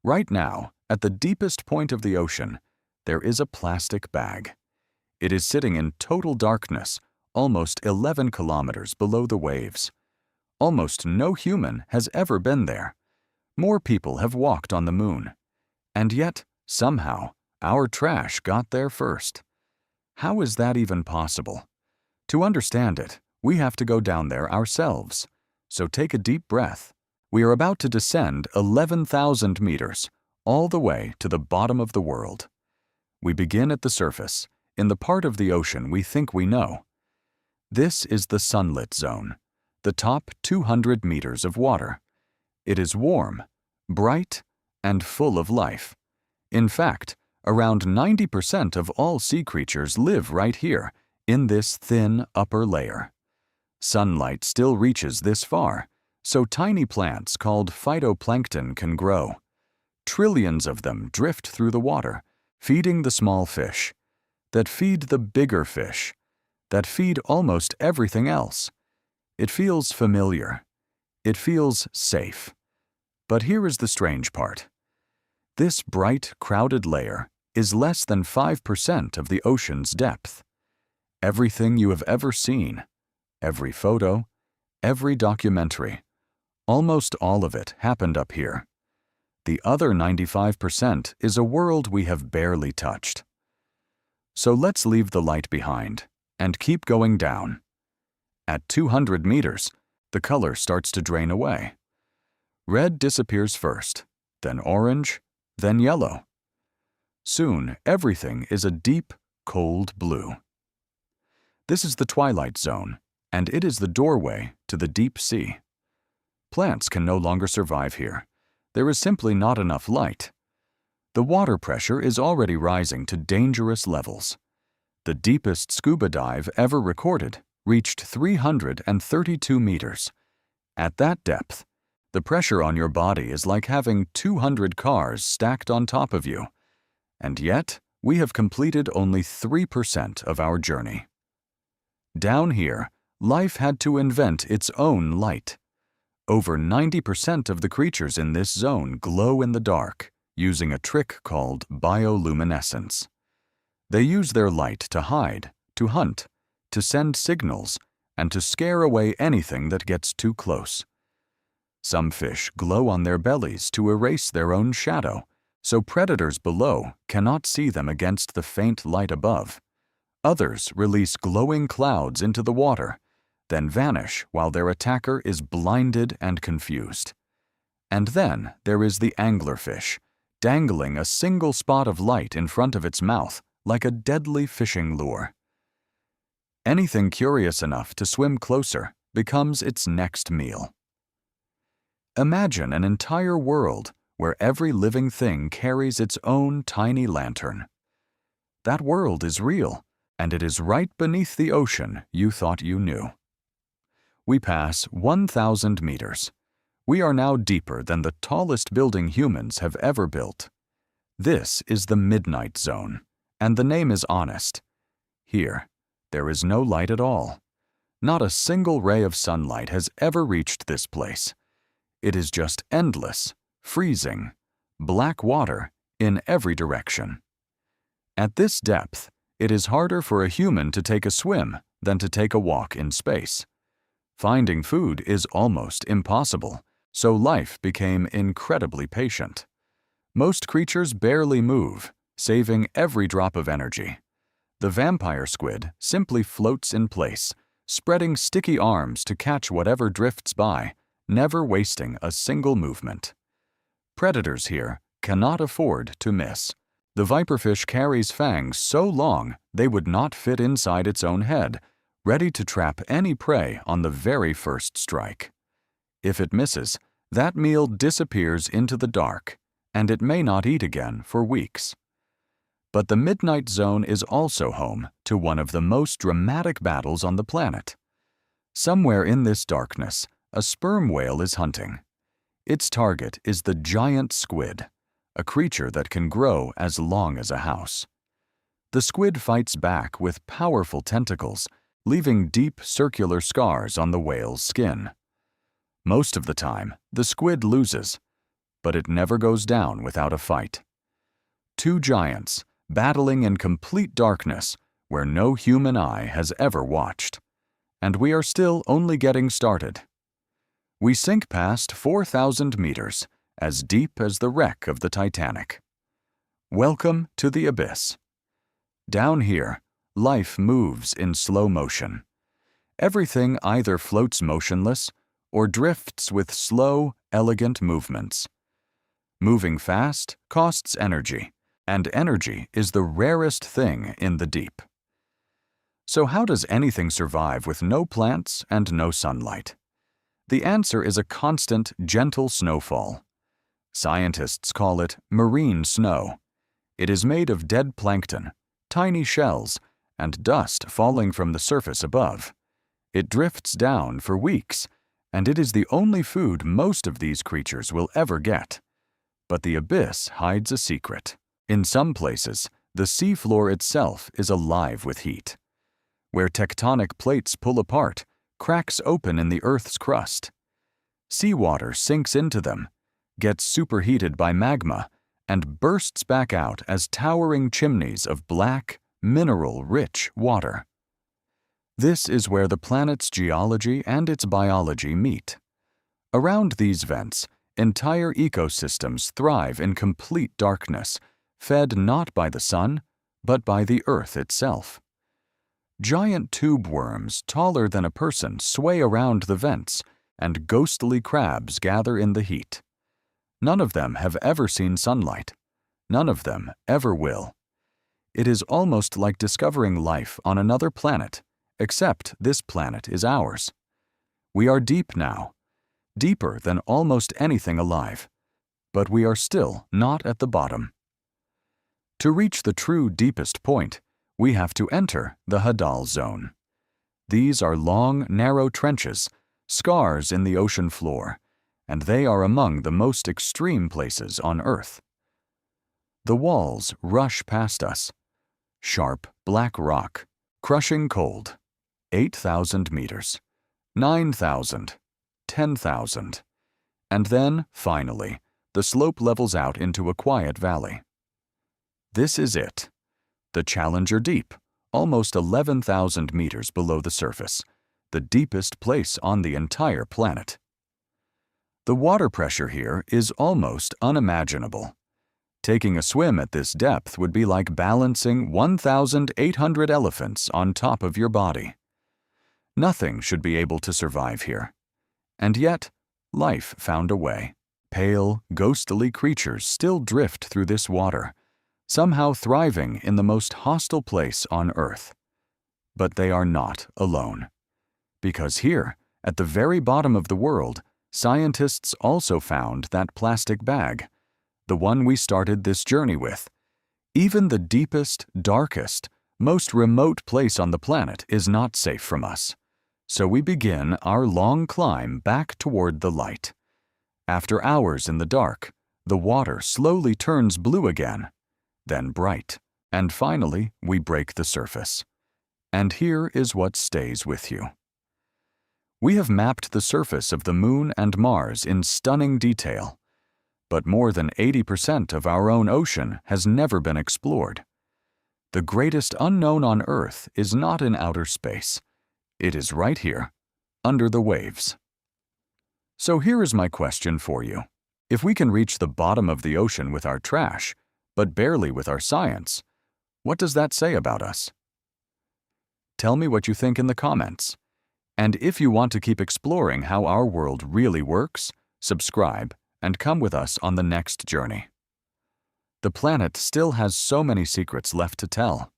Right now, at the deepest point of the ocean, there is a plastic bag. It is sitting in total darkness, almost 11 kilometers below the waves. Almost no human has ever been there. More people have walked on the moon. And yet, somehow, our trash got there first. How is that even possible? To understand it, we have to go down there ourselves. So take a deep breath. We are about to descend 11,000 meters, all the way to the bottom of the world. We begin at the surface, in the part of the ocean we think we know. This is the Sunlit Zone, the top 200 meters of water. It is warm, bright, and full of life. In fact, around 90% of all sea creatures live right here, in this thin upper layer. Sunlight still reaches this far, so tiny plants called phytoplankton can grow. Trillions of them drift through the water, feeding the small fish, that feed the bigger fish, that feed almost everything else. It feels familiar. It feels safe. But here is the strange part. This bright, crowded layer is less than 5% of the ocean's depth. Everything you have ever seen, every photo, every documentary, almost all of it happened up here. The other 95% is a world we have barely touched. So let's leave the light behind and keep going down. At 200 meters, the color starts to drain away. Red disappears first, then orange, then yellow. Soon, everything is a deep, cold blue. This is the Twilight Zone, and it is the doorway to the deep sea. Plants can no longer survive here. There is simply not enough light. The water pressure is already rising to dangerous levels. The deepest scuba dive ever recorded reached 332 meters. At that depth, the pressure on your body is like having 200 cars stacked on top of you. And yet, we have completed only 3% of our journey. Down here, life had to invent its own light. Over 90% of the creatures in this zone glow in the dark, using a trick called bioluminescence. They use their light to hide, to hunt, to send signals, and to scare away anything that gets too close. Some fish glow on their bellies to erase their own shadow, so predators below cannot see them against the faint light above. Others release glowing clouds into the water, then vanish while their attacker is blinded and confused. And then there is the anglerfish, dangling a single spot of light in front of its mouth like a deadly fishing lure. Anything curious enough to swim closer becomes its next meal. Imagine an entire world where every living thing carries its own tiny lantern. That world is real, and it is right beneath the ocean you thought you knew. We pass 1,000 meters. We are now deeper than the tallest building humans have ever built. This is the Midnight Zone, and the name is honest. Here, there is no light at all. Not a single ray of sunlight has ever reached this place. It is just endless, freezing, black water in every direction. At this depth, it is harder for a human to take a swim than to take a walk in space. Finding food is almost impossible, so life became incredibly patient. Most creatures barely move, saving every drop of energy. The vampire squid simply floats in place, spreading sticky arms to catch whatever drifts by, never wasting a single movement. Predators here cannot afford to miss. The viperfish carries fangs so long they would not fit inside its own head, ready to trap any prey on the very first strike. If it misses, that meal disappears into the dark, and it may not eat again for weeks. But the Midnight Zone is also home to one of the most dramatic battles on the planet. Somewhere in this darkness, a sperm whale is hunting. Its target is the giant squid, a creature that can grow as long as a house. The squid fights back with powerful tentacles, leaving deep circular scars on the whale's skin. Most of the time, the squid loses. but it never goes down without a fight. Two giants battling in complete darkness where no human eye has ever watched. And we are still only getting started. We sink past 4,000 meters, as deep as the wreck of the Titanic. Welcome to the abyss. Down here, life moves in slow motion. Everything either floats motionless or drifts with slow, elegant movements. Moving fast costs energy, and energy is the rarest thing in the deep. So how does anything survive with no plants and no sunlight? The answer is a constant, gentle snowfall. Scientists call it marine snow. It is made of dead plankton, tiny shells, and dust falling from the surface above. It drifts down for weeks, and it is the only food most of these creatures will ever get. But the abyss hides a secret. In some places, the seafloor itself is alive with heat. Where tectonic plates pull apart, cracks open in the Earth's crust. Seawater sinks into them, gets superheated by magma, and bursts back out as towering chimneys of black, mineral-rich water. This is where the planet's geology and its biology meet. Around these vents, entire ecosystems thrive in complete darkness, fed not by the sun, but by the Earth itself. Giant tube worms taller than a person sway around the vents, and ghostly crabs gather in the heat. None of them have ever seen sunlight. None of them ever will. It is almost like discovering life on another planet, except this planet is ours. We are deep now, deeper than almost anything alive, but we are still not at the bottom. To reach the true deepest point, we have to enter the Hadal Zone. These are long, narrow trenches, scars in the ocean floor, and they are among the most extreme places on Earth. The walls rush past us. Sharp, black rock, crushing cold. 8,000 meters, 9,000, 10,000. And then, finally, the slope levels out into a quiet valley. This is it. The Challenger Deep, almost 11,000 meters below the surface, the deepest place on the entire planet. The water pressure here is almost unimaginable. Taking a swim at this depth would be like balancing 1,800 elephants on top of your body. Nothing should be able to survive here. And yet, life found a way. Pale, ghostly creatures still drift through this water, somehow thriving in the most hostile place on Earth. But they are not alone. Because here, at the very bottom of the world, scientists also found that plastic bag, the one we started this journey with. Even the deepest, darkest, most remote place on the planet is not safe from us. So we begin our long climb back toward the light. After hours in the dark, the water slowly turns blue again, then bright, and finally we break the surface. And here is what stays with you. We have mapped the surface of the Moon and Mars in stunning detail, but more than 80% of our own ocean has never been explored. The greatest unknown on Earth is not in outer space. It is right here, under the waves. So here is my question for you. If we can reach the bottom of the ocean with our trash, but barely with our science, what does that say about us? Tell me what you think in the comments. And if you want to keep exploring how our world really works, subscribe and come with us on the next journey. The planet still has so many secrets left to tell.